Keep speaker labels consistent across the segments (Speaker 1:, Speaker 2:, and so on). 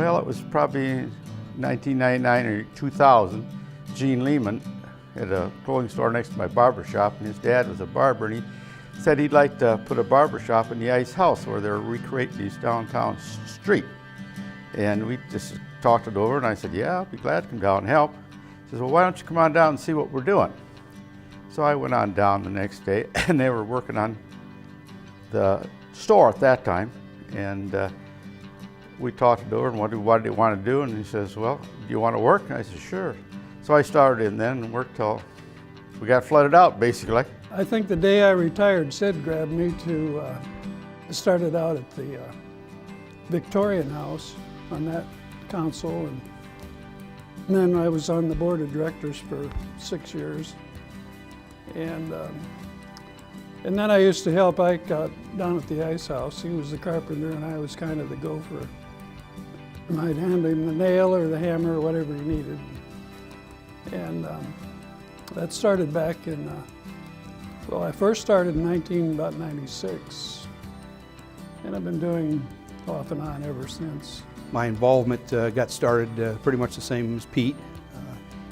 Speaker 1: Well, it was probably 1999 or 2000. Gene Lehman had a clothing store next to my barber shop, and his dad was a barber, and he said he'd like to put a barber shop in the Ice House where they're recreating these downtown street. And we just talked it over, and I said, yeah, I'll be glad to come down and help. He says, well, why don't you come on down and see what we're doing? So I went on down the next day, and they were working on the store at that time, and we talked it over, and what did he want to do? And he says, well, do you want to work? And I said, sure. So I started in then and worked till we got flooded out, basically.
Speaker 2: I think the day I retired, Sid grabbed me to, started out at the Victorian House on that council, and then I was on the board of directors for 6 years. And then I used to help Ike out down at the Ice House. He was the carpenter and I was kind of the gopher. And I'd hand him the nail or the hammer or whatever he needed. And that started back in, well, I first started in about 96. And I've been doing off and on ever since.
Speaker 3: My involvement got started pretty much the same as Pete.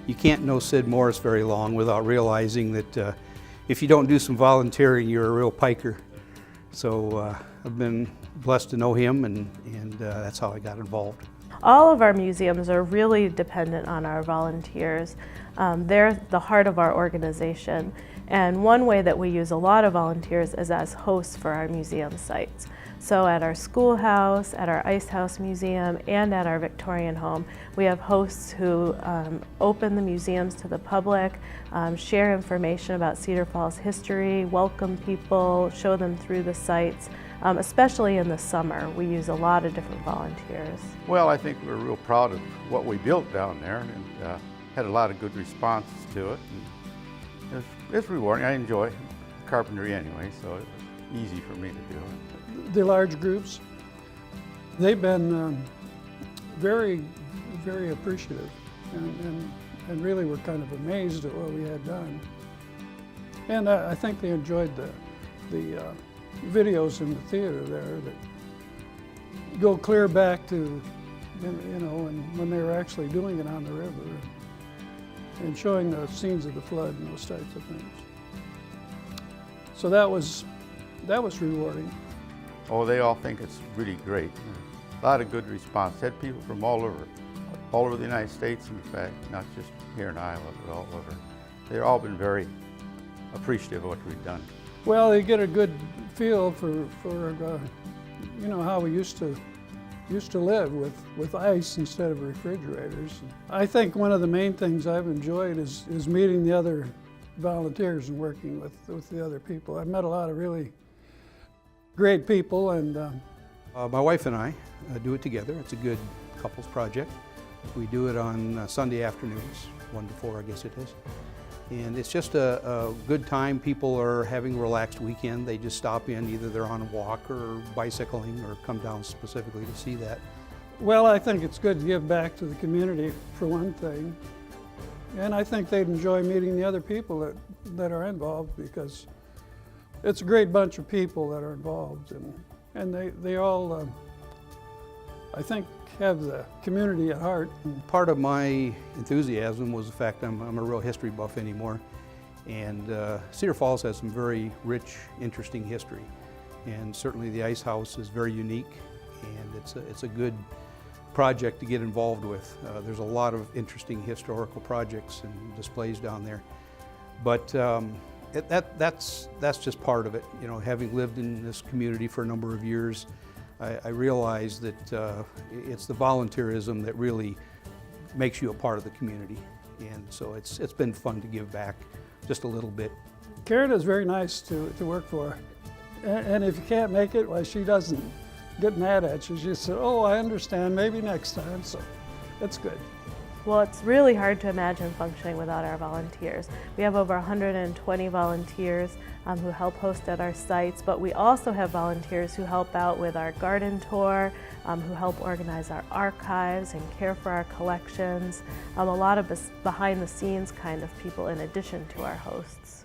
Speaker 3: You can't know Sid Morris very long without realizing that if you don't do some volunteering, you're a real piker. So I've been blessed to know him, and that's how I got involved.
Speaker 4: All of our museums are really dependent on our volunteers. They're the heart of our organization. And one way that we use a lot of volunteers is as hosts for our museum sites. So at our schoolhouse, at our Ice House Museum, and at our Victorian home, we have hosts who open the museums to the public, share information about Cedar Falls history, welcome people, show them through the sites. Especially in the summer, we use a lot of different volunteers.
Speaker 1: Well, I think we're real proud of what we built down there, and had a lot of good responses to it. And it's rewarding. I enjoy carpentry anyway, so it was easy for me to do it.
Speaker 2: The large groups, they've been very, very appreciative and really were kind of amazed at what we had done. And I think they enjoyed the videos in the theater there that go clear back to, you know, and when they were actually doing it on the river and showing the scenes of the flood and those types of things. So that was rewarding.
Speaker 1: Oh, they all think it's really great. A lot of good response. Had people from all over the United States, in fact, not just here in Iowa, but all over. They've all been very appreciative of what we've done.
Speaker 2: Well, they get a good feel for you know, how we used to live with ice instead of refrigerators. I think one of the main things I've enjoyed is meeting the other volunteers and working with the other people. I've met a lot of really great people, and
Speaker 3: my wife and I do it together. It's a good couples project. We do it on Sunday afternoons, 1 to 4, I guess it is. And it's just a good time. People are having a relaxed weekend. They just stop in, either they're on a walk or bicycling or come down specifically to see that.
Speaker 2: Well, I think it's good to give back to the community for one thing. And I think they'd enjoy meeting the other people that are involved, because it's a great bunch of people that are involved, and they all, I think, have the community at heart.
Speaker 3: Part of my enthusiasm was the fact I'm a real history buff anymore, and Cedar Falls has some very rich, interesting history, and certainly the Ice House is very unique, and it's a good project to get involved with. There's a lot of interesting historical projects and displays down there, but that's just part of it. You know, having lived in this community for a number of years, I realize that it's the volunteerism that really makes you a part of the community, and so it's been fun to give back just a little bit.
Speaker 2: Karen is very nice to work for, and if you can't make it, well, she doesn't get mad at you. She said, "Oh, I understand, maybe next time," so it's good.
Speaker 4: Well, it's really hard to imagine functioning without our volunteers. We have over 120 volunteers who help host at our sites, but we also have volunteers who help out with our garden tour, who help organize our archives and care for our collections. A lot of behind the scenes kind of people in addition to our hosts.